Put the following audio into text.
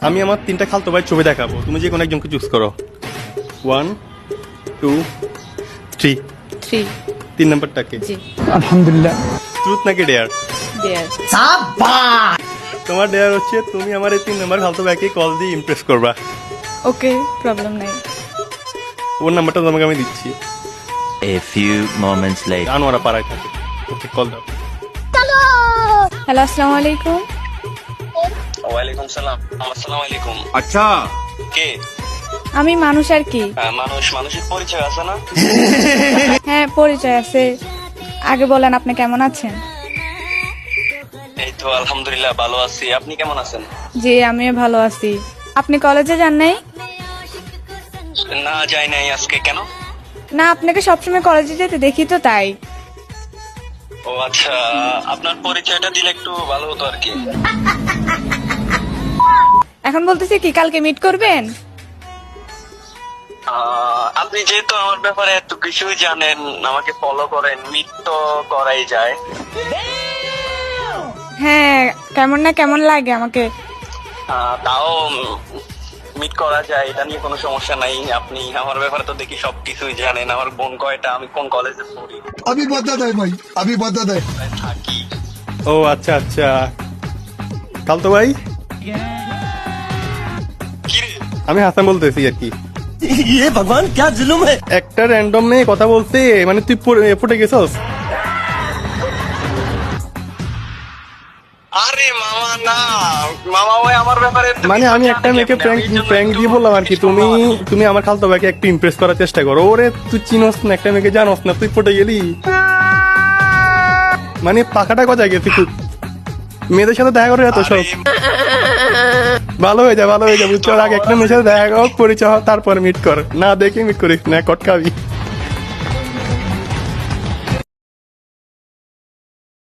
আমি আমার তিনটা খালতো ভাই ছবি দেখাবো, তুমি যে কোনো একজনকে চুজ করো। 1 2 3। 3 তিন নাম্বারটাকে। জি আলহামদুলিল্লাহ। ট্রুথ নাকি ডেয়ার? দেয়ার তোমার ডেয়ার হচ্ছে তুমি আমার এই তিন নাম্বার খালতো ভাইকে কল দিয়ে ইমপ্রেস করবা। ওকে প্রবলেম নাই। ওর নাম্বারটা তোমাকে আমি দিচ্ছি। A few moments later. Anwara পাড়ায় থাকে। ওকে কল দাও। হ্যালো আসসালামু আলাইকুম। ওয়ালাইকুম সালাম। আসসালামু আলাইকুম। अच्छा কে? আমি মানুষ আর কি। মানুষের পরিচয় আছে না? হ্যাঁ পরিচয় আছে, আগে বলেন আপনি কেমন আছেন? এই তো আলহামদুলিল্লাহ ভালো আছি। আপনি কেমন আছেন? জি আমিও ভালো আছি। আপনি কলেজে যান নাই? না যাই নাই আজকে। কেন? না আপনাকে সবসময় কলেজে যেতে দেখি তো তাই। ও আচ্ছা, আপনার পরিচয়টা দিলে একটু ভালো হতো আর কি। এখন বলতেছি কি কালকে মিট করবেন? আপনি যেহেতু আমার ব্যাপারে এত কিছুই জানেন, আমাকে ফলো করেন, মিট তো করাই যায়। হ্যাঁ কেমন না কেমন লাগে আমাকে। তাও মিট করা যায়, এটা নিয়ে কোনো সমস্যা নাই। আপনি আমার ব্যাপারে তো দেখি সবকিছুই জানেন। আমার বোন কয়টা, আমি কোন কলেজে পড়ি, अभी बता दे भाई, अभी बता दे। কোথায় থাকি। ও আচ্ছা আচ্ছা, খালতো ভাই কিরে? আমি হাসান বলতেছি আর কি। ये भगवान क्या जुल्म है। একটা র্যান্ডম মেয়ে কথা বলতে মানে তুই পড়ে গেছস। আরে মামা না, মামা ওই আমার ব্যাপারে তো মানে কিছু আমি জানে একটা না। মেয়েকে আমি এই জন্য প্র্যাঙ্ক একটু দিয়ে বললাম আর কি, বেশি তুমি ভালো। তুমি আমার খালতো ভাইকে একটু ইমপ্রেস করার চেষ্টা করো। ওরে তুই চিনস না, একটা মেয়েকে জানোস না, তুই পটে গেলি। মানে পাখাটা কোথায় গেছি তুই? মেয়েদের সাথে দেখা করে এত সব আরে, ভালো হয়ে যায়, ভালো হয়ে যায় বুঝছো। ওর আগে একটা মেয়ের সাথে দেখা কর, পরিচয় হ, তারপর মিট কর। না দেখে মিট করিস না, কটকাবি।